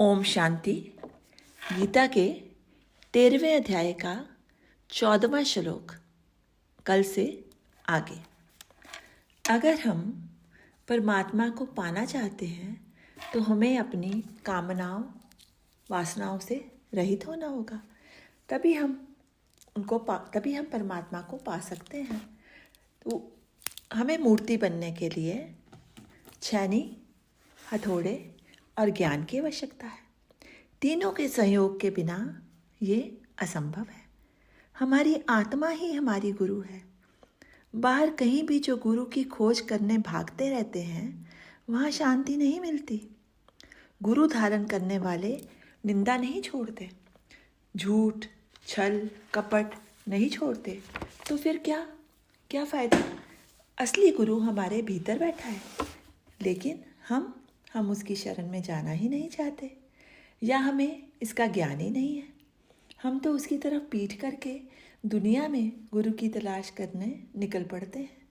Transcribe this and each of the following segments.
ओम शांति। गीता के 13वें अध्याय का 14वां श्लोक। कल से आगे। अगर हम परमात्मा को पाना चाहते हैं तो हमें अपनी कामनाओं वासनाओं से रहित होना होगा, तभी हम परमात्मा को पा सकते हैं। तो हमें मूर्ति बनने के लिए छैनी, हथौड़े और ज्ञान की आवश्यकता है। तीनों के सहयोग के बिना ये असंभव है। हमारी आत्मा ही हमारी गुरु है। बाहर कहीं भी जो गुरु की खोज करने भागते रहते हैं, वहाँ शांति नहीं मिलती। गुरु धारण करने वाले निंदा नहीं छोड़ते, झूठ, छल, कपट नहीं छोड़ते, तो फिर क्या फ़ायदा। असली गुरु हमारे भीतर बैठा है, लेकिन हम उसकी शरण में जाना ही नहीं चाहते, या हमें इसका ज्ञान ही नहीं है। हम तो उसकी तरफ पीठ करके दुनिया में गुरु की तलाश करने निकल पड़ते हैं।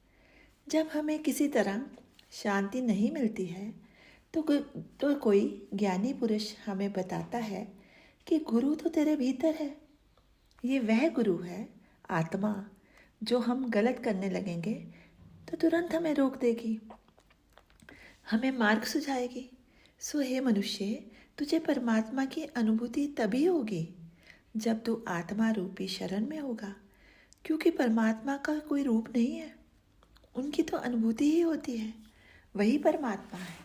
जब हमें किसी तरह शांति नहीं मिलती है तो कोई ज्ञानी पुरुष हमें बताता है कि गुरु तो तेरे भीतर है। ये वह गुरु है, आत्मा, जो हम गलत करने लगेंगे तो तुरंत हमें रोक देगी, हमें मार्ग सुझाएगी। सो हे मनुष्य, तुझे परमात्मा की अनुभूति तभी होगी जब तू आत्मा रूपी शरण में होगा, क्योंकि परमात्मा का कोई रूप नहीं है, उनकी तो अनुभूति ही होती है। वही परमात्मा है।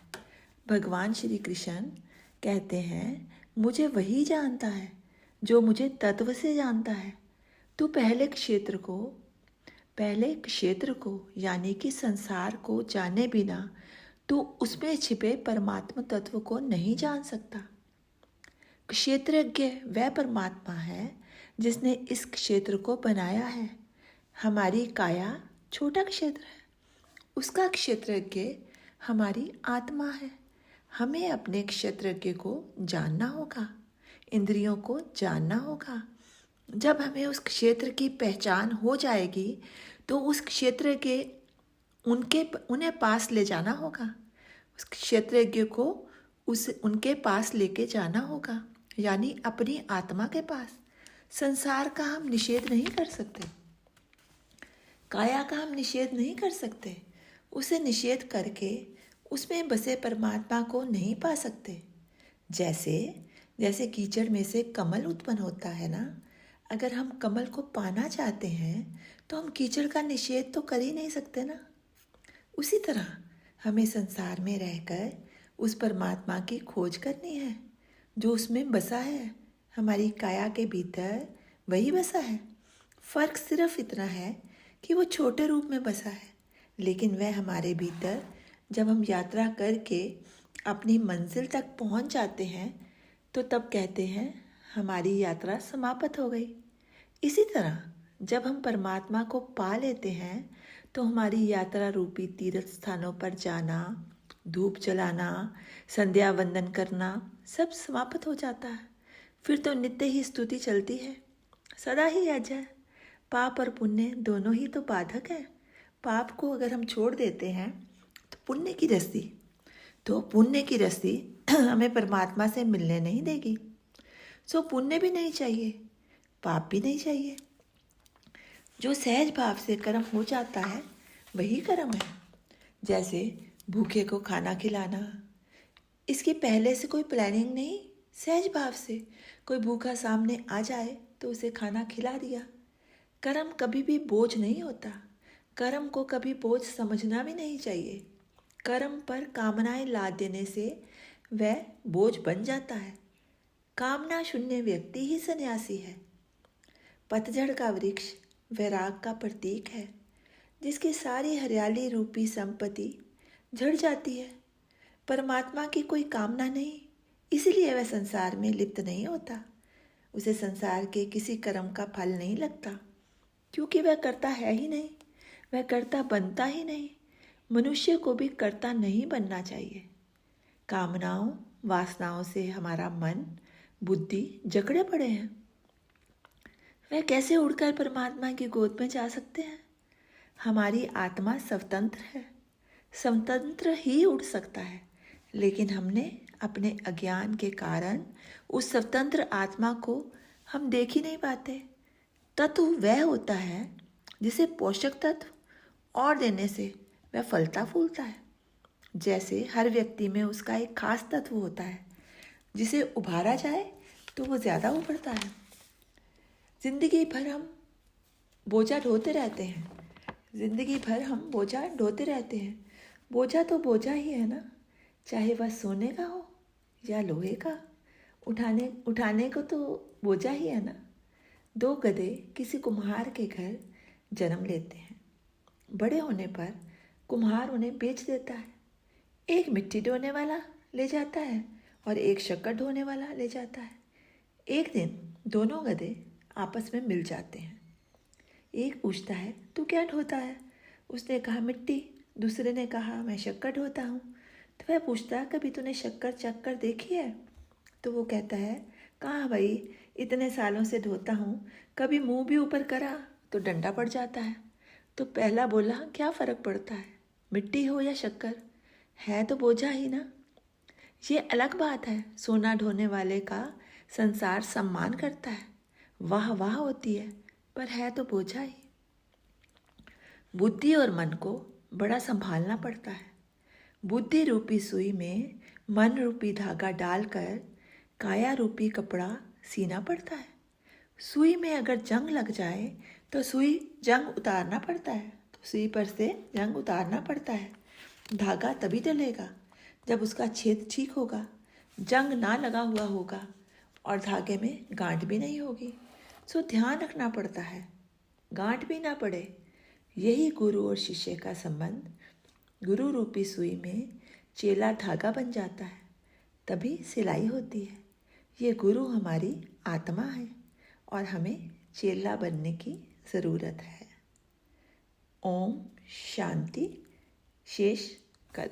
भगवान श्री कृष्ण कहते हैं, मुझे वही जानता है जो मुझे तत्व से जानता है। तू पहले क्षेत्र को यानी कि संसार को जाने बिना तो उसमें छिपे परमात्मा तत्व को नहीं जान सकता। क्षेत्रज्ञ वह परमात्मा है जिसने इस क्षेत्र को बनाया है। हमारी काया छोटा क्षेत्र है, उसका क्षेत्रज्ञ हमारी आत्मा है। हमें अपने क्षेत्रज्ञ को जानना होगा, इंद्रियों को जानना होगा। जब हमें उस क्षेत्र की पहचान हो जाएगी तो उस क्षेत्र के उन्हें पास ले जाना होगा, उस क्षेत्रज्ञ को उनके पास लेके जाना होगा, यानी अपनी आत्मा के पास। संसार का हम निषेध नहीं कर सकते, काया का हम निषेध नहीं कर सकते। उसे निषेध करके उसमें बसे परमात्मा को नहीं पा सकते। जैसे कीचड़ में से कमल उत्पन्न होता है ना, अगर हम कमल को पाना चाहते हैं तो हम कीचड़ का निषेध तो कर ही नहीं सकते ना। उसी तरह हमें संसार में रहकर उस परमात्मा की खोज करनी है जो उसमें बसा है। हमारी काया के भीतर वही बसा है। फर्क सिर्फ इतना है कि वो छोटे रूप में बसा है, लेकिन वह हमारे भीतर जब हम यात्रा करके अपनी मंजिल तक पहुंच जाते हैं तो तब कहते हैं हमारी यात्रा समाप्त हो गई। इसी तरह जब हम परमात्मा को पा लेते हैं तो हमारी यात्रा रूपी तीर्थ स्थानों पर जाना, धूप जलाना, संध्या वंदन करना सब समाप्त हो जाता है। फिर तो नित्य ही स्तुति चलती है, सदा ही अजय। पाप और पुण्य दोनों ही तो बाधक है। पाप को अगर हम छोड़ देते हैं तो पुण्य की रस्सी हमें परमात्मा से मिलने नहीं देगी। सो पुण्य भी नहीं चाहिए, पाप भी नहीं चाहिए। जो सहज भाव से कर्म हो जाता है वही कर्म है। जैसे भूखे को खाना खिलाना, इसकी पहले से कोई प्लानिंग नहीं, सहज भाव से कोई भूखा सामने आ जाए तो उसे खाना खिला दिया। कर्म कभी भी बोझ नहीं होता, कर्म को कभी बोझ समझना भी नहीं चाहिए। कर्म पर कामनाएं ला देने से वह बोझ बन जाता है। कामना शून्य व्यक्ति ही सन्यासी है। पतझड़ का वृक्ष वैराग का प्रतीक है, जिसकी सारी हरियाली रूपी संपत्ति झड़ जाती है। परमात्मा की कोई कामना नहीं, इसलिए वह संसार में लिप्त नहीं होता। उसे संसार के किसी कर्म का फल नहीं लगता, क्योंकि वह कर्ता है ही नहीं, वह कर्ता बनता ही नहीं। मनुष्य को भी कर्ता नहीं बनना चाहिए। कामनाओं वासनाओं से हमारा मन बुद्धि जकड़े पड़े हैं। वह कैसे उड़कर परमात्मा की गोद में जा सकते हैं। हमारी आत्मा स्वतंत्र है, स्वतंत्र ही उड़ सकता है, लेकिन हमने अपने अज्ञान के कारण उस स्वतंत्र आत्मा को हम देख ही नहीं पाते। तत्व वह होता है जिसे पोषक तत्व और देने से वह फलता फूलता है। जैसे हर व्यक्ति में उसका एक खास तत्व होता है, जिसे उभारा जाए तो वो ज़्यादा उभरता है। जिंदगी भर हम बोझा ढोते रहते हैं, जिंदगी भर हम बोझा ढोते रहते हैं। बोझा तो बोझा ही है ना, चाहे वह सोने का हो या लोहे का। उठाने को तो बोझा ही है ना। दो गधे किसी कुम्हार के घर जन्म लेते हैं। बड़े होने पर कुम्हार उन्हें बेच देता है। एक मिट्टी ढोने वाला ले जाता है और एक शक्कर ढोने वाला ले जाता है। एक दिन दोनों गधे आपस में मिल जाते हैं। एक पूछता है, तू क्या ढोता है? उसने कहा, मिट्टी। दूसरे ने कहा, मैं शक्कर ढोता हूँ। तो वह पूछता है, कभी तूने शक्कर चख कर देखी है? तो वो कहता है, कहाँ भाई, इतने सालों से ढोता हूँ, कभी मुंह भी ऊपर करा तो डंडा पड़ जाता है। तो पहला बोला, क्या फ़र्क पड़ता है, मिट्टी हो या शक्कर, है तो बोझा ही ना। ये अलग बात है, सोना ढोने वाले का संसार सम्मान करता है, वाह वाह होती है, पर है तो बोझा ही। बुद्धि और मन को बड़ा संभालना पड़ता है। बुद्धि रूपी सुई में मन रूपी धागा डालकर काया रूपी कपड़ा सीना पड़ता है। सुई में अगर जंग लग जाए तो जंग उतारना पड़ता है, तो सुई पर से जंग उतारना पड़ता है। धागा तभी डलेगा जब उसका छेद ठीक होगा, जंग ना लगा हुआ होगा और धागे में गांठ भी नहीं होगी। सो ध्यान रखना पड़ता है, गांठ भी ना पड़े। यही गुरु और शिष्य का संबंध। गुरु रूपी सुई में चेला धागा बन जाता है, तभी सिलाई होती है। ये गुरु हमारी आत्मा है और हमें चेला बनने की ज़रूरत है। ओम शांति। शेष कल।